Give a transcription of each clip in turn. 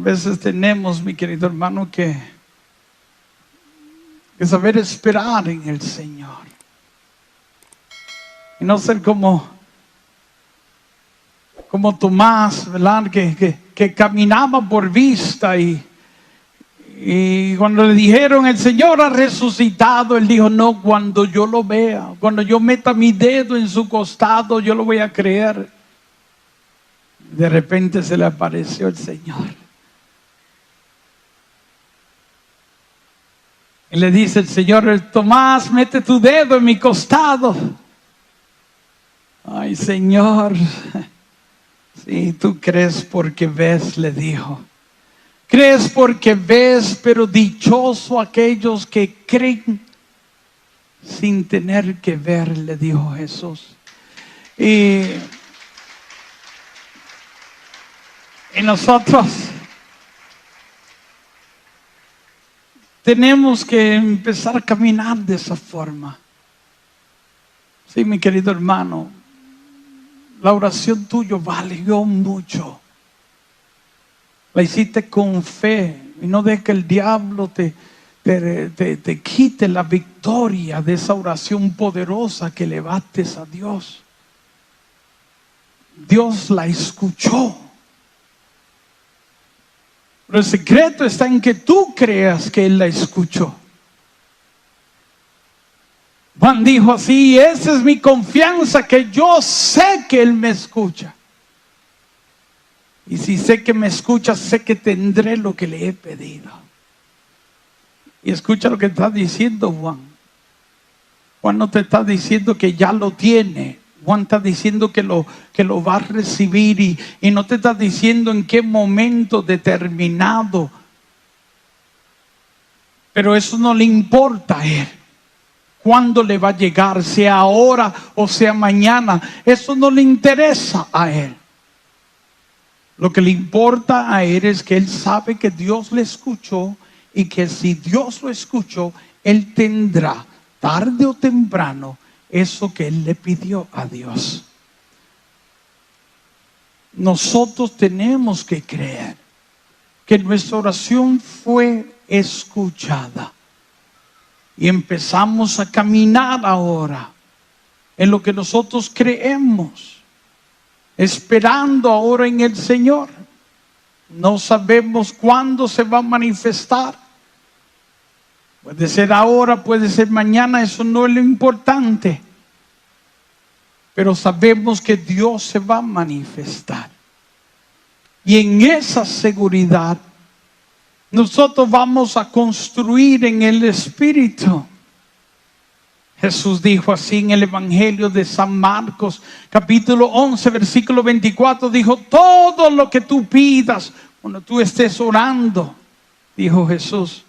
A veces tenemos, mi querido hermano, que saber esperar en el Señor. Y no ser como Tomás, ¿verdad? Que caminaba por vista y cuando le dijeron el Señor ha resucitado, él dijo: no, cuando yo lo vea, cuando yo meta mi dedo en su costado, yo lo voy a creer. De repente se le apareció el Señor y le dice el Señor: Tomás, mete tu dedo en mi costado. Ay, Señor, si tú crees porque ves, le dijo. Crees porque ves, pero dichoso aquellos que creen sin tener que ver, le dijo Jesús. Y nosotros tenemos que empezar a caminar de esa forma. Sí, mi querido hermano, la oración tuya valió mucho. La hiciste con fe y no dejes que el diablo te quite la victoria de esa oración poderosa que levantes a Dios. Dios la escuchó. Pero el secreto está en que tú creas que Él la escuchó. Juan dijo así: esa es mi confianza, que yo sé que Él me escucha. Y si sé que me escucha, sé que tendré lo que le he pedido. Y escucha lo que está diciendo Juan. Juan no te está diciendo que ya lo tiene. Juan está diciendo que lo va a recibir y no te está diciendo en qué momento determinado. Pero eso no le importa a Él. ¿Cuándo le va a llegar? Sea ahora o sea mañana. Eso no le interesa a Él. Lo que le importa a Él es que Él sabe que Dios le escuchó y que si Dios lo escuchó, Él tendrá tarde o temprano eso que Él le pidió a Dios. Nosotros tenemos que creer que nuestra oración fue escuchada y empezamos a caminar ahora en lo que nosotros creemos, esperando ahora en el Señor. No sabemos cuándo se va a manifestar. Puede ser ahora, puede ser mañana, eso no es lo importante. Pero sabemos que Dios se va a manifestar. Y en esa seguridad, nosotros vamos a construir en el Espíritu. Jesús dijo así en el Evangelio de San Marcos, capítulo 11, versículo 24, dijo: todo lo que tú pidas cuando tú estés orando, dijo Jesús,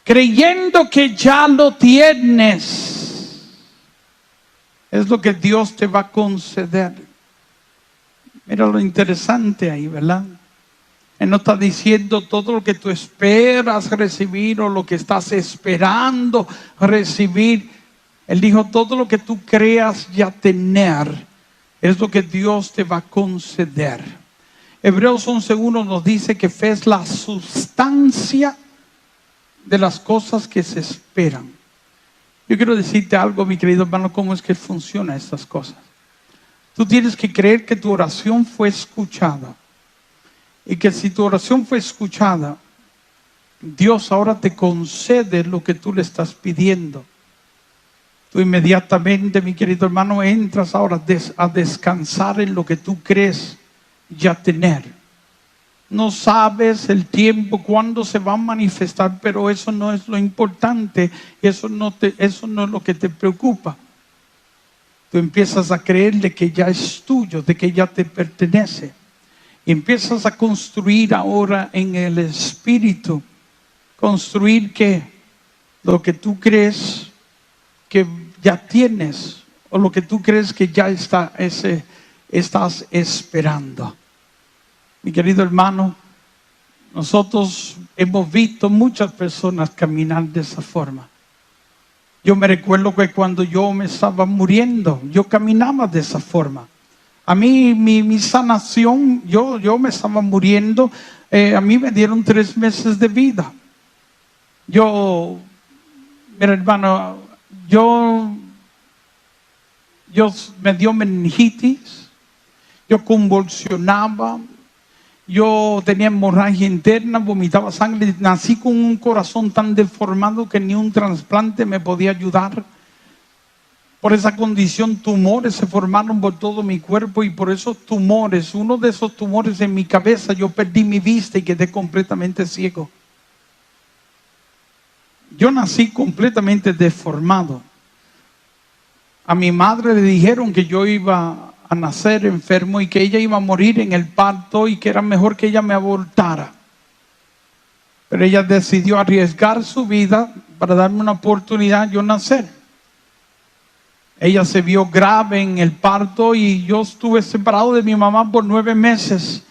creyendo que ya lo tienes, es lo que Dios te va a conceder. Mira lo interesante ahí, ¿verdad? Él no está diciendo todo lo que tú esperas recibir o lo que estás esperando recibir. Él dijo: todo lo que tú creas ya tener es lo que Dios te va a conceder. Hebreos 11:1 nos dice que fe es la sustancia de las cosas que se esperan. Yo quiero decirte algo, mi querido hermano, cómo es que funcionan estas cosas. Tú tienes que creer que tu oración fue escuchada. Y que si tu oración fue escuchada, Dios ahora te concede lo que tú le estás pidiendo. Tú inmediatamente, mi querido hermano, entras ahora a descansar en lo que tú crees ya tener. No sabes el tiempo, cuándo se va a manifestar, pero eso no es lo importante. Eso no es lo que te preocupa. Tú empiezas a creer de que ya es tuyo, de que ya te pertenece. Y empiezas a construir ahora en el Espíritu. Construir que lo que tú crees que ya tienes, o lo que tú crees que ya estás esperando. Mi querido hermano, nosotros hemos visto muchas personas caminar de esa forma. Yo me recuerdo que cuando yo me estaba muriendo, yo caminaba de esa forma. A mí, mi sanación, yo me estaba muriendo. A mí me dieron 3 meses de vida. Mira, hermano, me dio meningitis, yo convulsionaba, yo tenía hemorragia interna, vomitaba sangre, nací con un corazón tan deformado que ni un trasplante me podía ayudar. Por esa condición, tumores se formaron por todo mi cuerpo, y por esos tumores, uno de esos tumores en mi cabeza, yo perdí mi vista y quedé completamente ciego. Yo nací completamente deformado. A mi madre le dijeron que yo iba a nacer enfermo y que ella iba a morir en el parto y que era mejor que ella me abortara. Pero ella decidió arriesgar su vida para darme una oportunidad yo nacer. Ella se vio grave en el parto y yo estuve separado de mi mamá por 9 meses.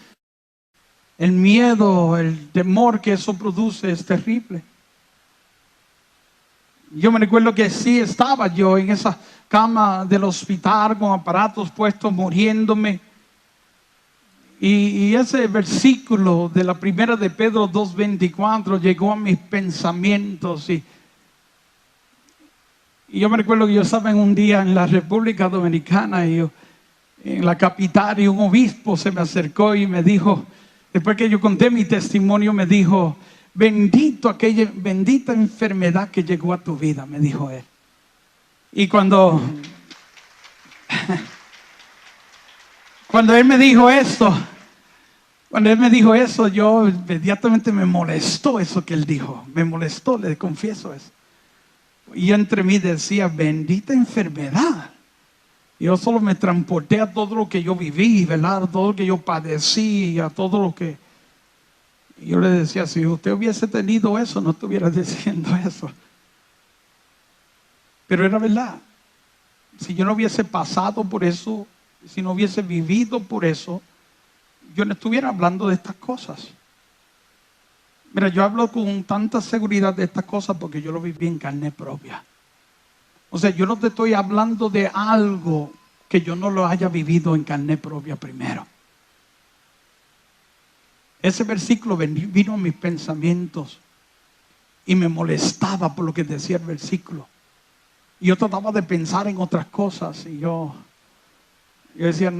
El miedo, el temor que eso produce es terrible. Yo me recuerdo que sí estaba yo en esa cama del hospital con aparatos puestos, muriéndome. Y ese versículo de la primera de Pedro 2:24 llegó a mis pensamientos. Y yo me recuerdo que yo estaba en un día en la República Dominicana, y en la capital, y un obispo se me acercó y me dijo, después que yo conté mi testimonio, me dijo: bendita enfermedad que llegó a tu vida, me dijo él. Y cuando él me dijo esto, yo inmediatamente me molestó eso que él dijo. Me molestó, le confieso eso. Y yo entre mí decía: bendita enfermedad. Yo solo me transporté a todo lo que yo viví, ¿verdad? A todo lo que yo padecí, a todo lo que... Yo le decía: si usted hubiese tenido eso, no estuviera diciendo eso. Pero era verdad. Si yo no hubiese pasado por eso, si no hubiese vivido por eso, yo no estuviera hablando de estas cosas. Mira, yo hablo con tanta seguridad de estas cosas porque yo lo viví en carne propia. O sea, yo no te estoy hablando de algo que yo no lo haya vivido en carne propia primero. Ese versículo vino a mis pensamientos y me molestaba por lo que decía el versículo. Y yo trataba de pensar en otras cosas y yo decía: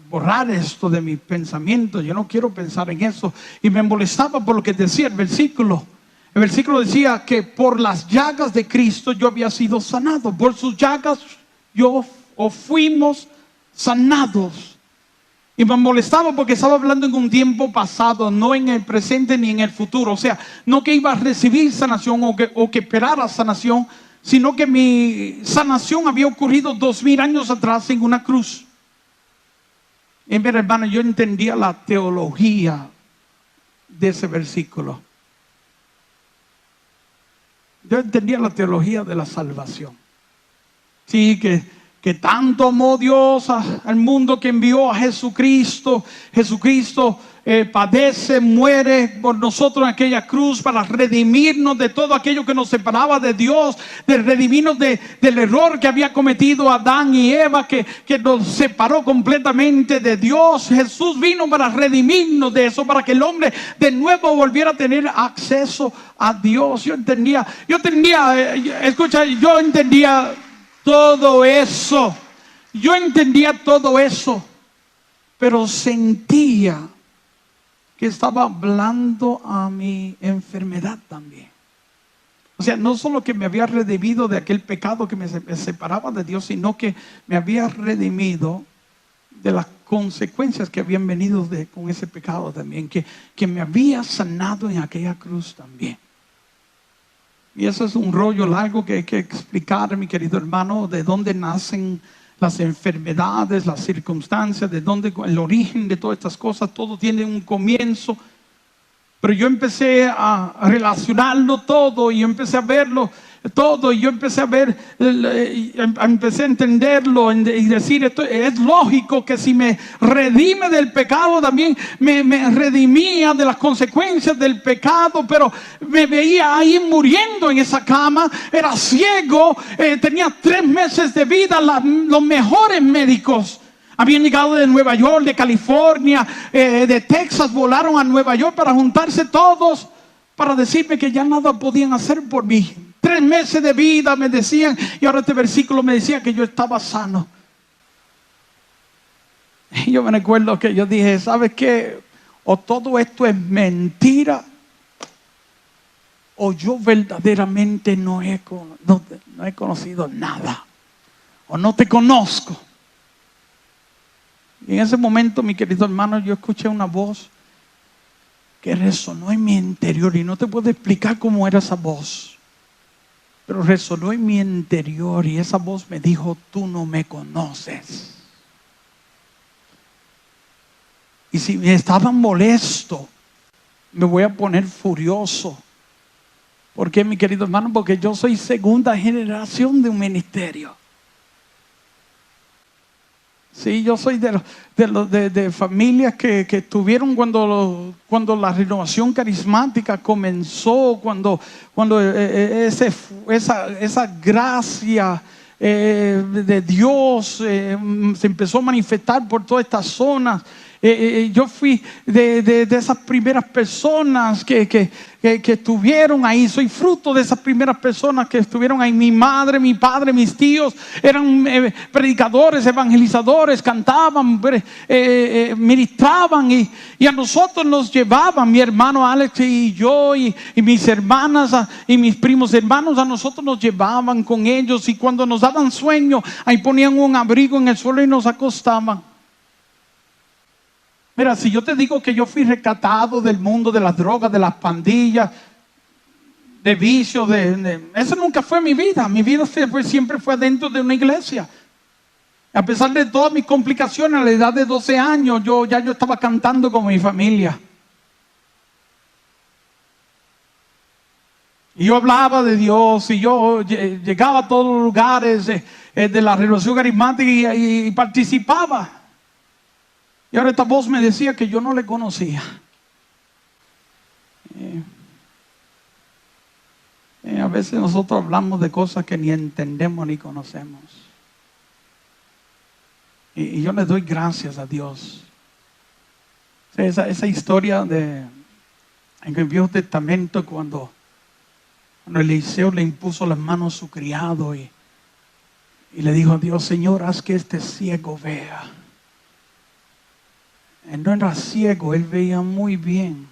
borrar esto de mis pensamientos, yo no quiero pensar en eso. Y me molestaba por lo que decía el versículo. El versículo decía que por las llagas de Cristo yo había sido sanado. Por sus llagas fuimos sanados. Y me molestaba porque estaba hablando en un tiempo pasado, no en el presente ni en el futuro. O sea, no que iba a recibir sanación o que esperara sanación, sino que mi sanación había ocurrido 2000 años atrás en una cruz. Y mira, hermano, yo entendía la teología de ese versículo. Yo entendía la teología de la salvación. Sí, que tanto amó Dios al mundo que envió a Jesucristo. Jesucristo padece, muere por nosotros en aquella cruz para redimirnos de todo aquello que nos separaba de Dios, de redimirnos del error que había cometido Adán y Eva, que nos separó completamente de Dios. Jesús vino para redimirnos de eso, para que el hombre de nuevo volviera a tener acceso a Dios. Yo entendía todo eso. Yo entendía todo eso, pero sentía que estaba hablando a mi enfermedad también. O sea, no solo que me había redimido de aquel pecado que me separaba de Dios, sino que me había redimido de las consecuencias que habían venido con ese pecado también, que me había sanado en aquella cruz también. Y eso es un rollo largo que hay que explicar, mi querido hermano, de dónde nacen las enfermedades, las circunstancias, de dónde el origen de todas estas cosas. Todo tiene un comienzo. Pero yo empecé a relacionarlo todo y empecé a verlo todo, y yo empecé a entenderlo y decir: esto es lógico que si me redime del pecado, también me redimía de las consecuencias del pecado. Pero me veía ahí muriendo en esa cama, era ciego, tenía 3 meses de vida. Los mejores médicos Habían llegado de Nueva York, de California, de Texas, volaron a Nueva York para juntarse todos, para decirme que ya nada podían hacer por mí. 3 meses de vida me decían, y ahora este versículo me decía que yo estaba sano. Y yo me recuerdo que yo dije, ¿sabes qué? O todo esto es mentira, o yo verdaderamente no he conocido nada, o no te conozco. Y en ese momento, mi querido hermano, yo escuché una voz que resonó en mi interior, y no te puedo explicar cómo era esa voz, pero resonó en mi interior, y esa voz me dijo, tú no me conoces. Y si me estaba molesto, me voy a poner furioso. ¿Por qué, mi querido hermano? Porque yo soy segunda generación de un ministerio. Sí, yo soy de familias que estuvieron cuando la renovación carismática comenzó, cuando esa gracia de Dios se empezó a manifestar por todas estas zonas. Yo fui de esas primeras personas que estuvieron ahí. Soy fruto de esas primeras personas que estuvieron ahí. Mi madre, mi padre, mis tíos eran predicadores, evangelizadores, cantaban, ministraban, y a nosotros nos llevaban, mi hermano Alex y yo y mis hermanas y mis primos hermanos, a nosotros nos llevaban con ellos, y cuando nos daban sueño, ahí ponían un abrigo en el suelo y nos acostaban. Mira, si yo te digo que yo fui rescatado del mundo de las drogas, de las pandillas, de vicios, eso nunca fue mi vida. Mi vida siempre fue dentro de una iglesia. A pesar de todas mis complicaciones, a la edad de 12 años, yo estaba cantando con mi familia. Y yo hablaba de Dios, y yo llegaba a todos los lugares de la renovación carismática y participaba. Y ahora esta voz me decía que yo no le conocía. A veces nosotros hablamos de cosas que ni entendemos ni conocemos. Y yo le doy gracias a Dios. Esa historia en el Viejo Testamento, cuando Eliseo le impuso las manos a su criado y le dijo a Dios, Señor, haz que este ciego vea. Él no era ciego, él veía muy bien.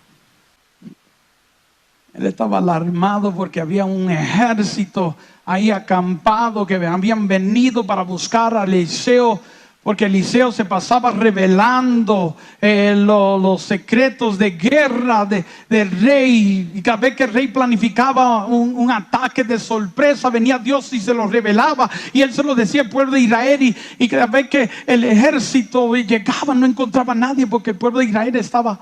Él estaba alarmado porque había un ejército ahí acampado que habían venido para buscar a Eliseo, porque Eliseo se pasaba revelando los secretos de guerra del rey. Y cada vez que el rey planificaba un ataque de sorpresa, venía Dios y se lo revelaba, y él se lo decía al pueblo de Israel. Y cada vez que el ejército llegaba, no encontraba a nadie, porque el pueblo de Israel estaba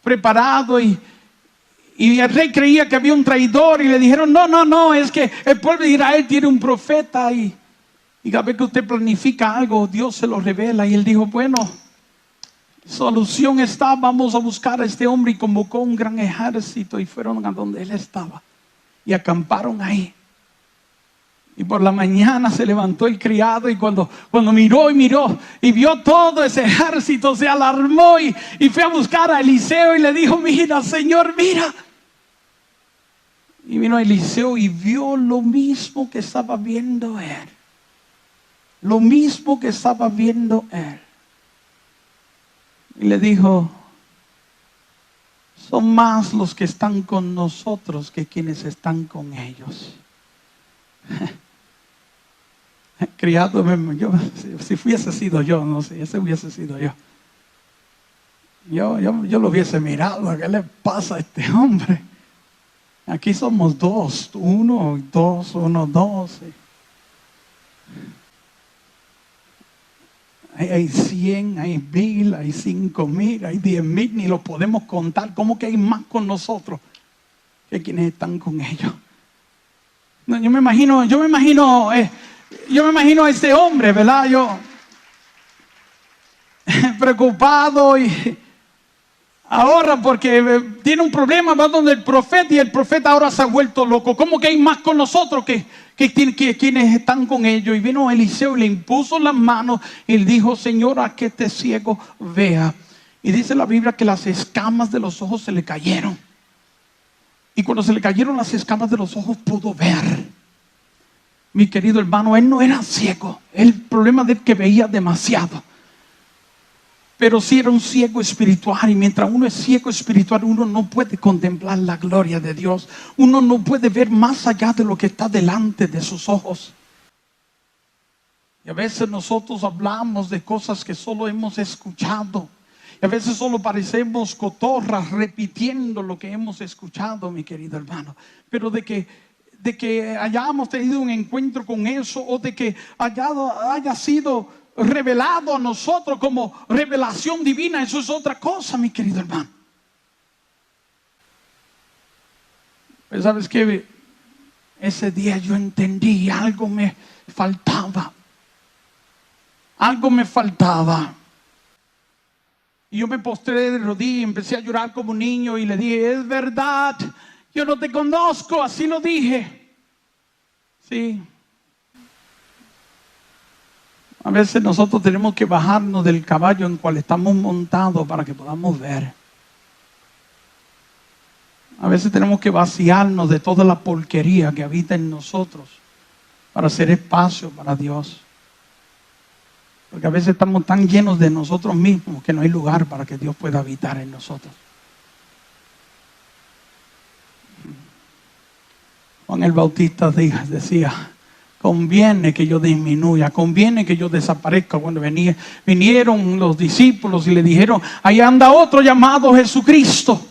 preparado. Y el rey creía que había un traidor, y le dijeron, no, es que el pueblo de Israel tiene un profeta, y cada vez que usted planifica algo, Dios se lo revela. Y él dijo, bueno, solución está, vamos a buscar a este hombre. Y convocó un gran ejército y fueron a donde él estaba y acamparon ahí. Y por la mañana se levantó el criado, y cuando miró y vio todo ese ejército, se alarmó y fue a buscar a Eliseo y le dijo, mira, Señor, mira. Y vino Eliseo y vio lo mismo que estaba viendo él. Lo mismo que estaba viendo él. Y le dijo, son más los que están con nosotros que quienes están con ellos. Criado, si hubiese sido yo, no sé, ese hubiese sido yo. Yo lo hubiese mirado, ¿qué le pasa a este hombre? Aquí somos dos, 1, 2, 1, 2. Hay 100, hay 1000, hay 5000, hay 10,000, ni lo podemos contar. ¿Cómo que hay más con nosotros que quienes están con ellos? No, yo me imagino a este hombre, ¿verdad? Yo preocupado, y ahora porque tiene un problema, va donde el profeta, y el profeta ahora se ha vuelto loco. ¿Cómo que hay más con nosotros que quienes están con ellos. Y vino Eliseo y le impuso las manos y le dijo: Señora, que este ciego vea. Y dice la Biblia que las escamas de los ojos se le cayeron. Y cuando se le cayeron las escamas de los ojos, pudo ver. Mi querido hermano, él no era ciego. El problema de él que veía demasiado. Pero sí era un ciego espiritual. Y mientras uno es ciego espiritual, uno no puede contemplar la gloria de Dios. Uno no puede ver más allá de lo que está delante de sus ojos. Y a veces nosotros hablamos de cosas que solo hemos escuchado. Y a veces solo parecemos cotorras repitiendo lo que hemos escuchado, mi querido hermano. Pero de que hayamos tenido un encuentro con eso, o de que haya sido revelado a nosotros como revelación divina, eso es otra cosa, mi querido hermano. Pues sabes que ese día yo entendí, algo me faltaba. Algo me faltaba. Y yo me postré de rodillas y empecé a llorar como un niño y le dije: es verdad, yo no te conozco. Así lo dije. Sí. A veces nosotros tenemos que bajarnos del caballo en cual estamos montados para que podamos ver. A veces tenemos que vaciarnos de toda la porquería que habita en nosotros para hacer espacio para Dios. Porque a veces estamos tan llenos de nosotros mismos que no hay lugar para que Dios pueda habitar en nosotros. Juan el Bautista decía: conviene que yo disminuya, conviene que yo desaparezca. Cuando vinieron los discípulos y le dijeron: ahí anda otro llamado Jesucristo.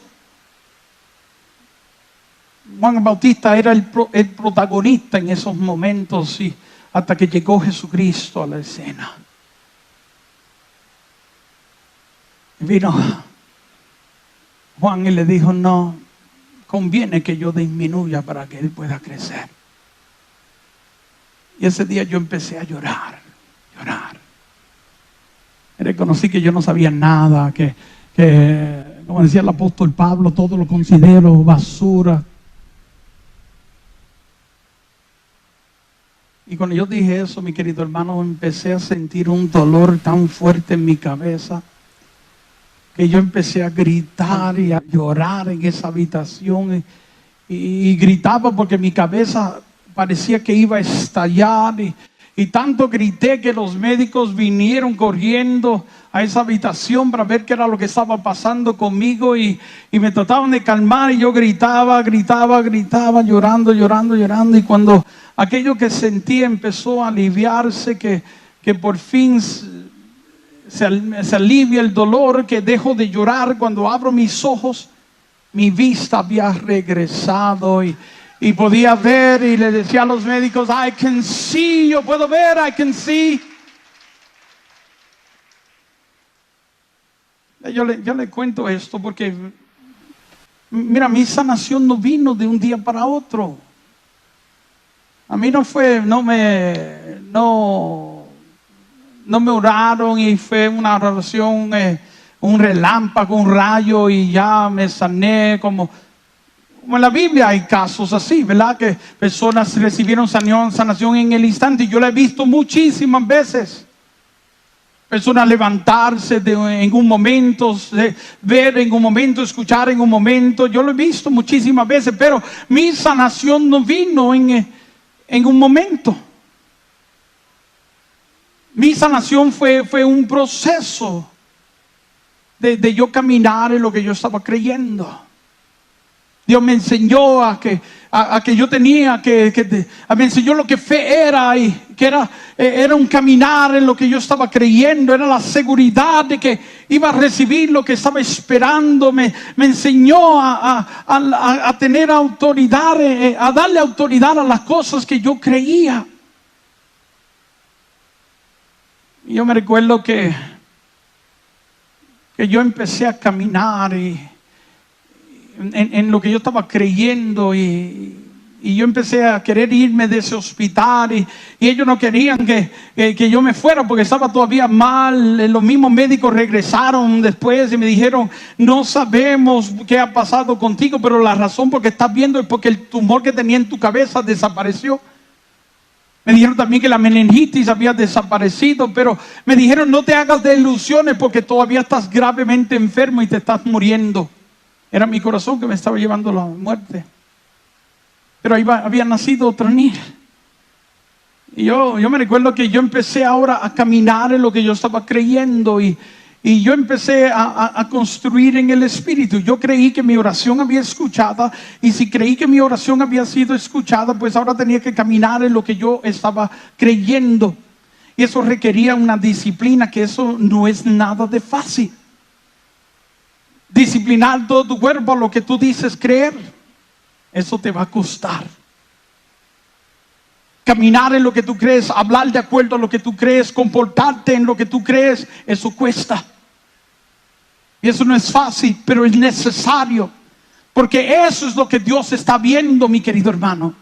Juan el Bautista era el protagonista en esos momentos, y hasta que llegó Jesucristo a la escena. Vino Juan y le dijo: no, conviene que yo disminuya para que él pueda crecer. Y ese día yo empecé a llorar. Reconocí que yo no sabía nada, que como decía el apóstol Pablo, todo lo considero basura. Y cuando yo dije eso, mi querido hermano, empecé a sentir un dolor tan fuerte en mi cabeza, que yo empecé a gritar y a llorar en esa habitación. Y gritaba porque mi cabeza parecía que iba a estallar. Y tanto grité que los médicos vinieron corriendo a esa habitación para ver qué era lo que estaba pasando conmigo. Y me trataban de calmar, y yo gritaba, llorando. Y cuando aquello que sentí empezó a aliviarse, que por fin se alivia el dolor, que dejo de llorar, cuando abro mis ojos, mi vista había regresado y podía ver, y le decía a los médicos: I can see, yo puedo ver, I can see. Yo le cuento esto porque, mira, mi sanación no vino de un día para otro. A mí no me oraron y fue una oración, un relámpago, un rayo, y ya me sané. Como en la Biblia hay casos así, ¿verdad? Que personas recibieron sanación en el instante. Y yo lo he visto muchísimas veces. Personas levantarse en un momento, ver en un momento, escuchar en un momento. Yo lo he visto muchísimas veces, pero mi sanación no vino en un momento. Mi sanación fue un proceso de yo caminar en lo que yo estaba creyendo. Dios me enseñó a que yo tenía me enseñó lo que fe era, y que era un caminar en lo que yo estaba creyendo. Era la seguridad de que iba a recibir lo que estaba esperando. Me enseñó a tener autoridad, a darle autoridad a las cosas que yo creía. Y yo me recuerdo que yo empecé a caminar en lo que yo estaba creyendo, y yo empecé a querer irme de ese hospital, y ellos no querían que yo me fuera porque estaba todavía mal. Los mismos médicos regresaron después y me dijeron: no sabemos qué ha pasado contigo, pero la razón por que estás viendo es porque el tumor que tenía en tu cabeza desapareció. Me dijeron también que la meningitis había desaparecido, pero me dijeron no te hagas de ilusiones porque todavía estás gravemente enfermo y te estás muriendo. Era mi corazón que me estaba llevando a la muerte. Pero ahí había nacido otra niña. Y yo me recuerdo que yo empecé ahora a caminar en lo que yo estaba creyendo y yo empecé a construir en el Espíritu. Yo creí que mi oración había escuchada, y si creí que mi oración había sido escuchada, pues ahora tenía que caminar en lo que yo estaba creyendo. Y eso requería una disciplina, que eso no es nada de fácil. Disciplinar todo tu cuerpo a lo que tú dices creer, eso te va a costar. Caminar en lo que tú crees, hablar de acuerdo a lo que tú crees, comportarte en lo que tú crees, eso cuesta. Y eso no es fácil, pero es necesario. Porque eso es lo que Dios está viendo, mi querido hermano.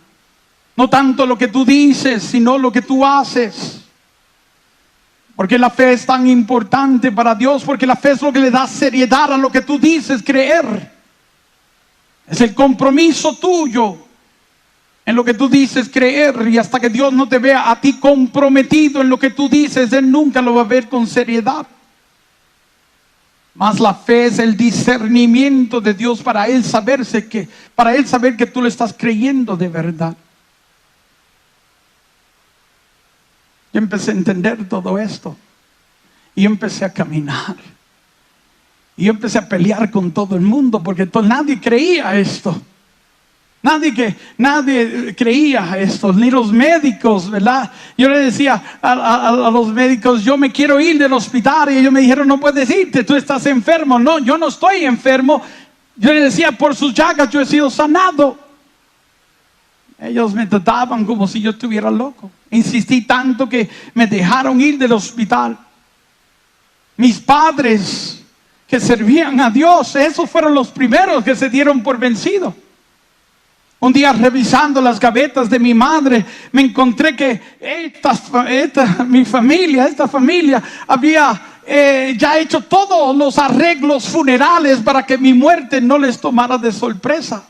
No tanto lo que tú dices, sino lo que tú haces. Porque la fe es tan importante para Dios, porque la fe es lo que le da seriedad a lo que tú dices creer. Es el compromiso tuyo en lo que tú dices creer, y hasta que Dios no te vea a ti comprometido en lo que tú dices, Él nunca lo va a ver con seriedad. Mas la fe es el discernimiento de Dios para Él saber que tú le estás creyendo de verdad. Yo empecé a entender todo esto y empecé a caminar. Y yo empecé a pelear con todo el mundo porque nadie creía esto. Nadie creía esto, ni los médicos, ¿verdad? Yo le decía a los médicos, yo me quiero ir del hospital, y ellos me dijeron, no puedes irte, tú estás enfermo. No, yo no estoy enfermo. Yo le decía, por sus llagas yo he sido sanado. Ellos me trataban como si yo estuviera loco. Insistí tanto que me dejaron ir del hospital. Mis padres que servían a Dios, esos fueron los primeros que se dieron por vencidos. Un día, revisando las gavetas de mi madre, me encontré que esta familia había ya hecho todos los arreglos funerales para que mi muerte no les tomara de sorpresa.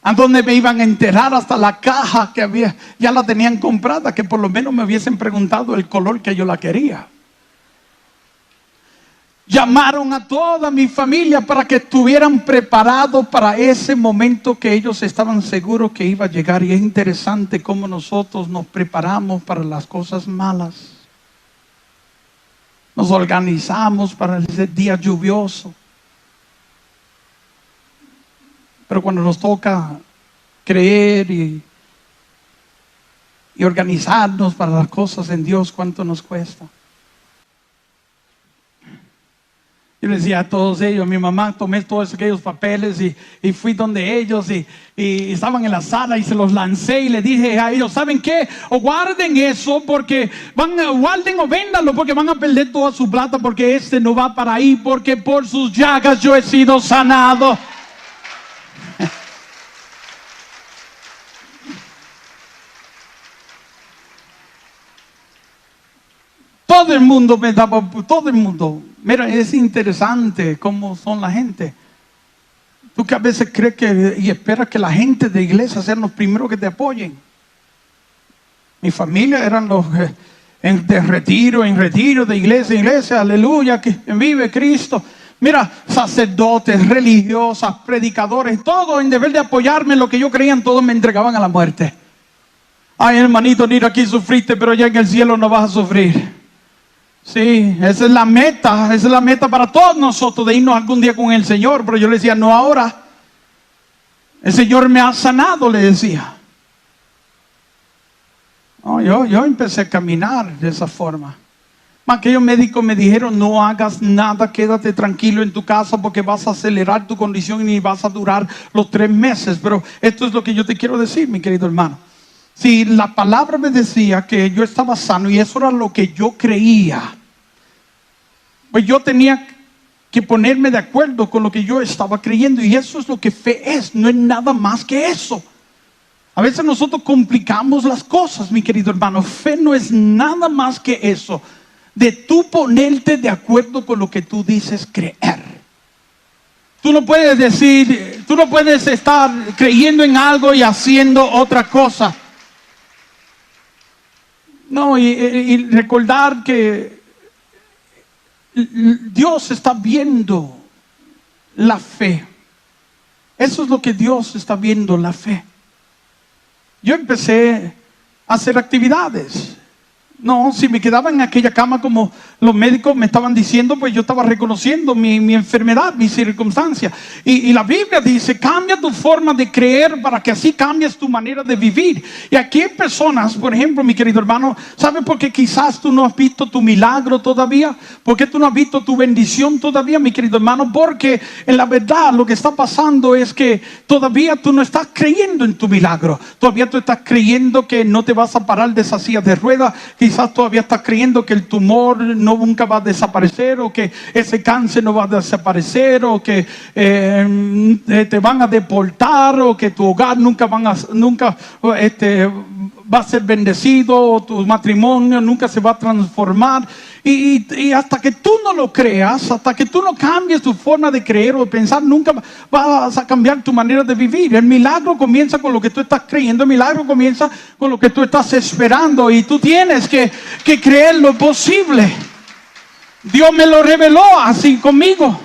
A donde me iban a enterrar, hasta la caja que había, ya la tenían comprada, que por lo menos me hubiesen preguntado el color que yo la quería. Llamaron a toda mi familia para que estuvieran preparados para ese momento que ellos estaban seguros que iba a llegar. Y es interesante cómo nosotros nos preparamos para las cosas malas. Nos organizamos para ese día lluvioso. Pero cuando nos toca creer y organizarnos para las cosas en Dios, ¿cuánto nos cuesta? Yo les decía a todos ellos, mi mamá, tomé todos aquellos papeles y fui donde ellos y estaban en la sala y se los lancé y le dije a ellos, ¿saben qué? O guarden eso porque guarden o véndanlo porque van a perder toda su plata, porque este no va para ahí, porque por sus llagas yo he sido sanado. Todo el mundo me daba, todo el mundo. Mira, es interesante cómo son la gente. Tú que a veces crees y esperas que la gente de iglesia sean los primeros que te apoyen. Mi familia eran los de retiro, en retiro, de iglesia en iglesia, aleluya, que vive Cristo. Mira, sacerdotes, religiosas, predicadores, todos en deber de apoyarme en lo que yo creía, todos me entregaban a la muerte. Ay, hermanito, mira, aquí sufriste, pero ya en el cielo no vas a sufrir. Sí, esa es la meta para todos nosotros, de irnos algún día con el Señor. Pero yo le decía, no ahora. El Señor me ha sanado, le decía. No, yo empecé a caminar de esa forma. Aquellos médicos me dijeron, no hagas nada, quédate tranquilo en tu casa porque vas a acelerar tu condición y ni vas a durar los 3 meses. Pero esto es lo que yo te quiero decir, mi querido hermano. Si la palabra me decía que yo estaba sano y eso era lo que yo creía, pues yo tenía que ponerme de acuerdo con lo que yo estaba creyendo. Y eso es lo que fe es, no es nada más que eso. A veces nosotros complicamos las cosas, mi querido hermano. Fe no es nada más que eso, de tú ponerte de acuerdo con lo que tú dices creer. Tú no puedes decir, tú no puedes estar creyendo en algo y haciendo otra cosa. No, y recordar que Dios está viendo la fe. Eso es lo que Dios está viendo, la fe. Yo empecé a hacer actividades. No, si me quedaba en aquella cama como los médicos me estaban diciendo, pues yo estaba reconociendo mi enfermedad, mi circunstancia. Y la Biblia dice, cambia tu forma de creer para que así cambies tu manera de vivir. Y aquí hay personas, por ejemplo, mi querido hermano, ¿sabes por qué quizás tú no has visto tu milagro todavía? ¿Por qué tú no has visto tu bendición todavía, mi querido hermano? Porque en la verdad lo que está pasando es que todavía tú no estás creyendo en tu milagro. Todavía tú estás creyendo que no te vas a parar de esa silla de ruedas. Quizás todavía estás creyendo que el tumor nunca va a desaparecer, o que ese cáncer no va a desaparecer, o que te van a deportar, o que tu hogar nunca va a ser bendecido, o tu matrimonio nunca se va a transformar. Y hasta que tú no lo creas, hasta que tú no cambies tu forma de creer o de pensar, nunca vas a cambiar tu manera de vivir. El milagro comienza con lo que tú estás creyendo. El milagro comienza con lo que tú estás esperando. Y tú tienes que creer lo posible. Dios me lo reveló así conmigo.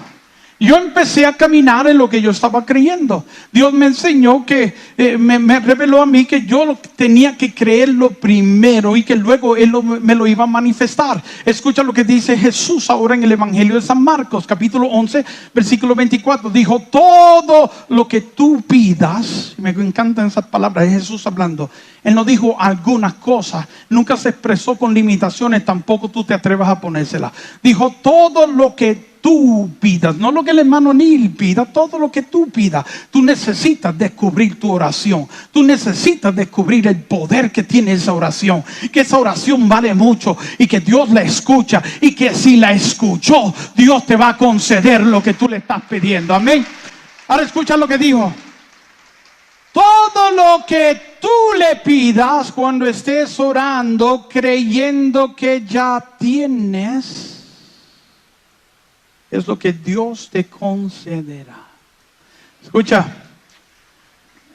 Yo empecé a caminar en lo que yo estaba creyendo. Dios me enseñó que, me reveló a mí que yo tenía que creerlo primero y que luego Él me lo iba a manifestar. Escucha lo que dice Jesús ahora en el Evangelio de San Marcos, capítulo 11, versículo 24. Dijo, todo lo que tú pidas, me encantan esas palabras, es Jesús hablando. Él no dijo algunas cosas, nunca se expresó con limitaciones, tampoco tú te atrevas a ponérselas. Dijo, todo lo que tú pidas, no lo que el hermano Neil pida, todo lo que tú pidas. Tú necesitas descubrir tu oración. Tú necesitas descubrir el poder que tiene esa oración, que esa oración vale mucho y que Dios la escucha, y que si la escuchó, Dios te va a conceder lo que tú le estás pidiendo. Amén. Ahora escucha lo que dijo. Todo lo que tú le pidas cuando estés orando, creyendo que ya tienes, es lo que Dios te concederá. Escucha,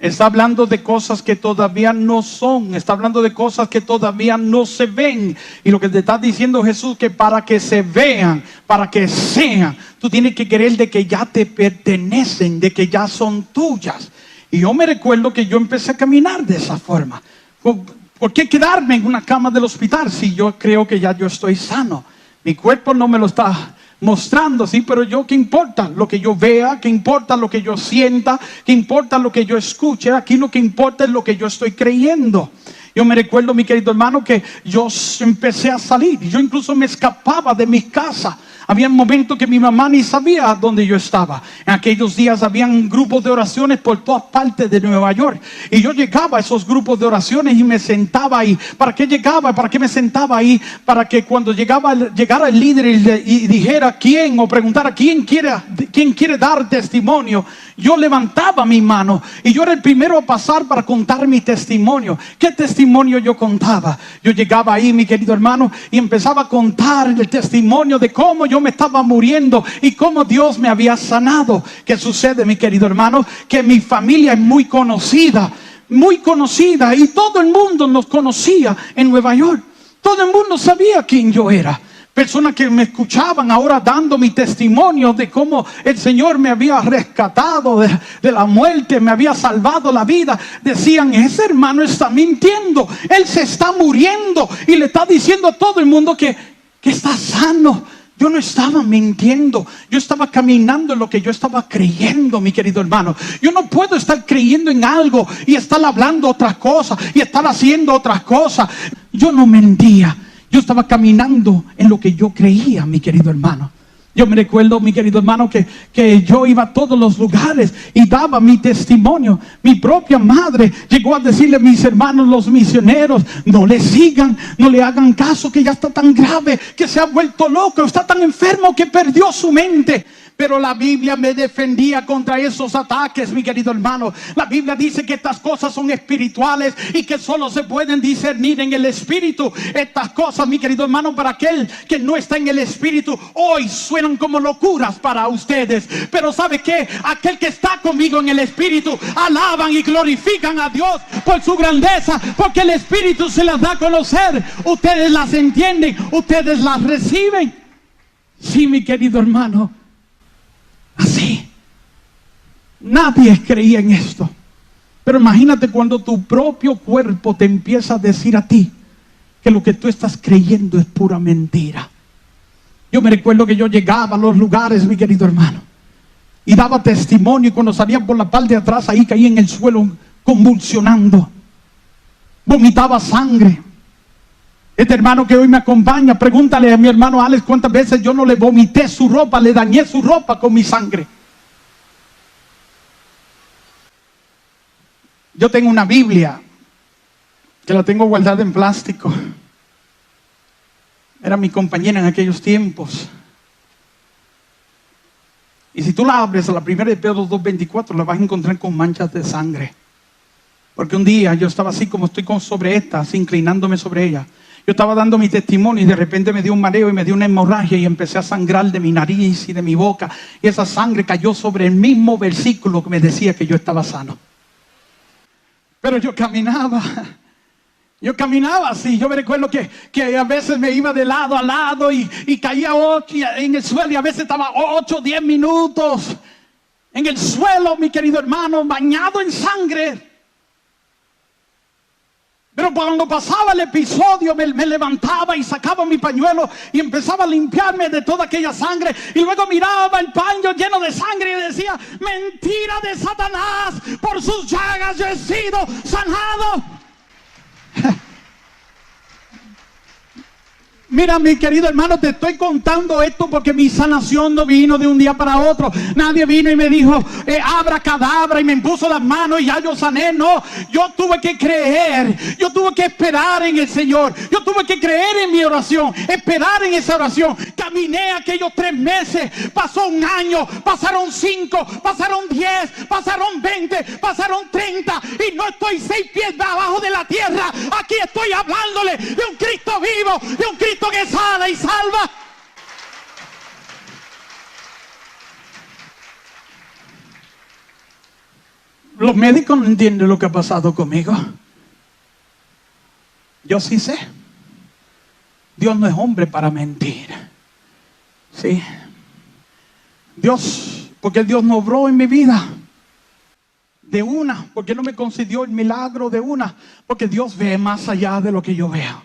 está hablando de cosas que todavía no son, está hablando de cosas que todavía no se ven. Y lo que te está diciendo Jesús, que para que se vean, para que sean, tú tienes que creer de que ya te pertenecen, de que ya son tuyas. Y yo me recuerdo que yo empecé a caminar de esa forma. ¿Por qué quedarme en una cama del hospital si yo creo que ya yo estoy sano? Mi cuerpo no me lo está mostrando, sí, pero yo, ¿qué importa lo que yo vea? ¿Qué importa lo que yo sienta? ¿Qué importa lo que yo escuche? Aquí lo que importa es lo que yo estoy creyendo. Yo me recuerdo, mi querido hermano, que yo empecé a salir. Yo incluso me escapaba de mi casa. Había momentos que mi mamá ni sabía dónde yo estaba. En aquellos días habían grupos de oraciones por todas partes de Nueva York. Y yo llegaba a esos grupos de oraciones y me sentaba ahí. ¿Para qué llegaba? ¿Para qué me sentaba ahí? Para que cuando llegara el líder y dijera quién, o preguntara quién quiere dar testimonio, yo levantaba mi mano y yo era el primero a pasar para contar mi testimonio. ¿Qué testimonio yo contaba? Yo llegaba ahí, mi querido hermano, y empezaba a contar el testimonio de cómo yo me estaba muriendo y cómo Dios me había sanado. ¿Qué sucede, mi querido hermano? Que mi familia es muy conocida, y todo el mundo nos conocía en Nueva York. Todo el mundo sabía quién yo era. Personas que me escuchaban ahora dando mi testimonio de cómo el Señor me había rescatado de la muerte, me había salvado la vida. Decían, ese hermano está mintiendo, él se está muriendo y le está diciendo a todo el mundo que está sano. Yo no estaba mintiendo, yo estaba caminando en lo que yo estaba creyendo, mi querido hermano. Yo no puedo estar creyendo en algo y estar hablando otras cosas y estar haciendo otras cosas. Yo no mentía. Yo estaba caminando en lo que yo creía, mi querido hermano. Yo me recuerdo, mi querido hermano, que yo iba a todos los lugares y daba mi testimonio. Mi propia madre llegó a decirle a mis hermanos, los misioneros, no le sigan, no le hagan caso, que ya está tan grave, que se ha vuelto loco, está tan enfermo que perdió su mente. Pero la Biblia me defendía contra esos ataques, mi querido hermano. La Biblia dice que estas cosas son espirituales y que solo se pueden discernir en el espíritu. Estas cosas, mi querido hermano, para aquel que no está en el espíritu, hoy suenan como locuras para ustedes. Pero ¿sabe qué? Aquel que está conmigo en el espíritu, alaban y glorifican a Dios por su grandeza, porque el espíritu se las da a conocer. Ustedes las entienden, ustedes las reciben. Sí, mi querido hermano. Así. Nadie creía en esto. Pero imagínate cuando tu propio cuerpo te empieza a decir a ti que lo que tú estás creyendo es pura mentira. Yo me recuerdo que yo llegaba a los lugares, mi querido hermano, y daba testimonio, y cuando salía por la parte de atrás, ahí caía en el suelo convulsionando, vomitaba sangre. Este hermano que hoy me acompaña, pregúntale a mi hermano Alex cuántas veces yo no le vomité su ropa, le dañé su ropa con mi sangre. Yo tengo una Biblia que la tengo guardada en plástico. Era mi compañera en aquellos tiempos. Y si tú la abres a la primera de Pedro 2:24, la vas a encontrar con manchas de sangre. Porque un día yo estaba así como estoy sobre esta, así inclinándome sobre ella. Yo estaba dando mi testimonio y de repente me dio un mareo y me dio una hemorragia y empecé a sangrar de mi nariz y de mi boca. Y esa sangre cayó sobre el mismo versículo que me decía que yo estaba sano. Pero yo caminaba así. Yo me recuerdo que a veces me iba de lado a lado y caía en el suelo, y a veces estaba 8 o 10 minutos en el suelo, mi querido hermano, bañado en sangre. Pero cuando pasaba el episodio me levantaba y sacaba mi pañuelo y empezaba a limpiarme de toda aquella sangre. Y luego miraba el paño lleno de sangre y decía: mentira de Satanás, por sus llagas yo he sido sanado. Mira, mi querido hermano, te estoy contando esto porque mi sanación no vino de un día para otro. Nadie vino y me dijo abracadabra y me impuso las manos y ya yo sané. No, yo tuve que creer, yo tuve que esperar en el Señor, yo tuve que creer en mi oración, esperar en esa oración. Caminé aquellos 3 meses, pasó un año, pasaron 5, pasaron 10, pasaron 20, pasaron 30 y no estoy 6 pies abajo de la tierra. Aquí estoy hablándole de un Cristo vivo, de un Cristo que sana y salva. Los médicos no entienden lo que ha pasado conmigo. Yo sí sé. Dios no es hombre para mentir. Sí. Porque Dios no obró en mi vida de una, porque no me concedió el milagro de una, porque Dios ve más allá de lo que yo veo.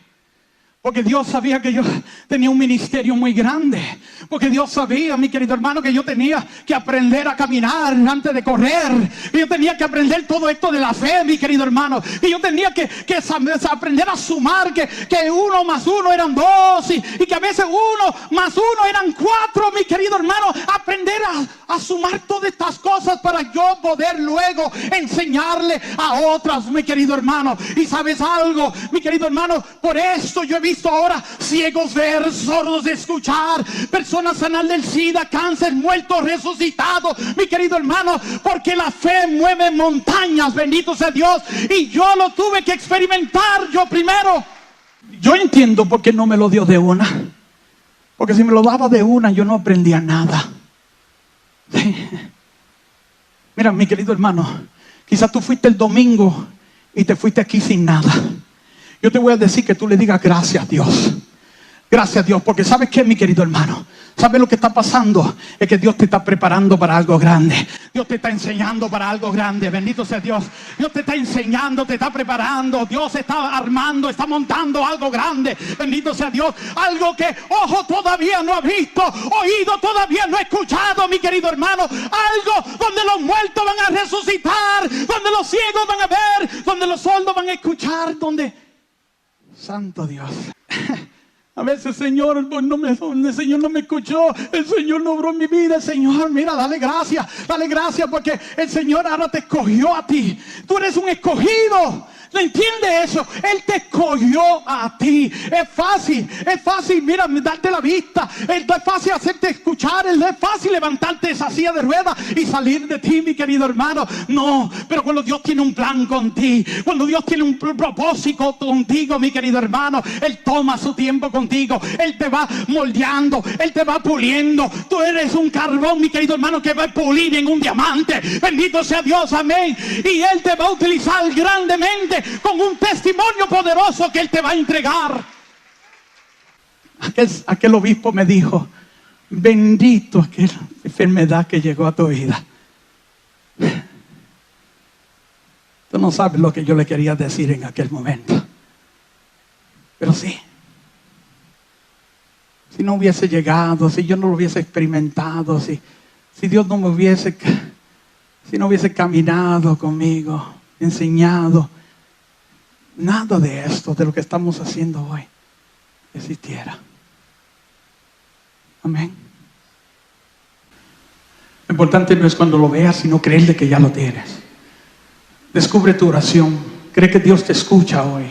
Porque Dios sabía que yo tenía un ministerio muy grande. Porque Dios sabía, mi querido hermano, que yo tenía que aprender a caminar antes de correr. Y yo tenía que aprender todo esto de la fe, mi querido hermano. Y yo tenía que aprender a sumar que 1 más 1 eran 2. Y que a veces 1 más 1 eran 4, mi querido hermano. Aprender a sumar todas estas cosas para yo poder luego enseñarle a otras, mi querido hermano. Y sabes algo, mi querido hermano, por esto yo he visto ahora ciegos ver, sordos escuchar, personas sanar del SIDA, cáncer, muertos, resucitados, mi querido hermano, porque la fe mueve montañas, bendito sea Dios, y yo lo tuve que experimentar yo primero. Yo entiendo por qué no me lo dio de una, porque si me lo daba de una yo no aprendía nada. Sí. Mira, mi querido hermano, quizás tú fuiste el domingo y te fuiste aquí sin nada. Yo te voy a decir que tú le digas gracias a Dios. Gracias a Dios, porque ¿sabes qué, mi querido hermano? ¿Sabes lo que está pasando? Es que Dios te está preparando para algo grande. Dios te está enseñando para algo grande. Bendito sea Dios. Dios te está enseñando, te está preparando. Dios está armando, está montando algo grande. Bendito sea Dios. Algo que ojo todavía no ha visto, oído todavía no ha escuchado, mi querido hermano. Algo donde los muertos van a resucitar, donde los ciegos van a ver, donde los sordos van a escuchar, donde... Santo Dios. A veces, Señor, el Señor no me escuchó, el Señor no obró en mi vida. Señor, mira, dale gracias porque el Señor ahora te escogió a ti. Tú eres un escogido. ¿Le entiende eso? Él te escogió a ti. Es fácil, mira, darte la vista. Es fácil hacerte escuchar. Es fácil levantarte esa silla de ruedas y salir de ti, mi querido hermano. No, pero cuando Dios tiene un plan contigo, cuando Dios tiene un propósito contigo, mi querido hermano, Él toma su tiempo contigo. Él te va moldeando, Él te va puliendo. Tú eres un carbón, mi querido hermano, que va a pulir en un diamante. Bendito sea Dios, amén. Y Él te va a utilizar grandemente con un testimonio poderoso que Él te va a entregar. Aquel obispo me dijo: bendito aquella enfermedad que llegó a tu vida. Tú no sabes lo que yo le quería decir en aquel momento. Pero sí, si no hubiese llegado, si yo no lo hubiese experimentado, si Dios no me hubiese, si no hubiese caminado conmigo, enseñado, nada de esto, de lo que estamos haciendo hoy, existiera. Amén. Lo importante no es cuando lo veas, sino creerle que ya lo tienes. Descubre tu oración. Cree que Dios te escucha hoy.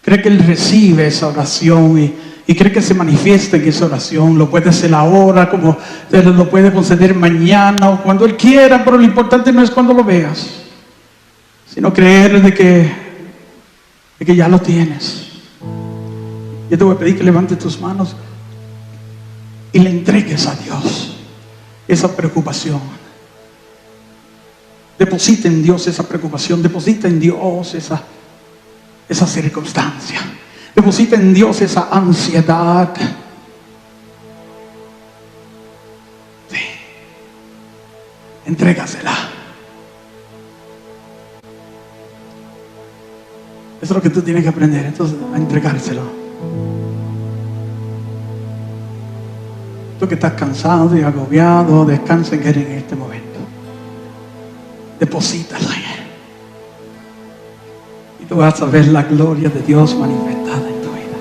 Cree que Él recibe esa oración y cree que se manifiesta en esa oración. Lo puede hacer ahora, como Él lo puede conceder mañana o cuando Él quiera, pero lo importante no es cuando lo veas, sino creer de que ya lo tienes. Yo te voy a pedir que levantes tus manos y le entregues a Dios esa preocupación. Deposita en Dios esa preocupación. Deposita en Dios esa circunstancia. Deposita en Dios esa ansiedad. Sí. Entrégasela. Eso es lo que tú tienes que aprender. Entonces, a entregárselo. Tú que estás cansado y agobiado, descansa en Él en este momento. Deposítala en Él. Y tú vas a ver la gloria de Dios manifestada en tu vida.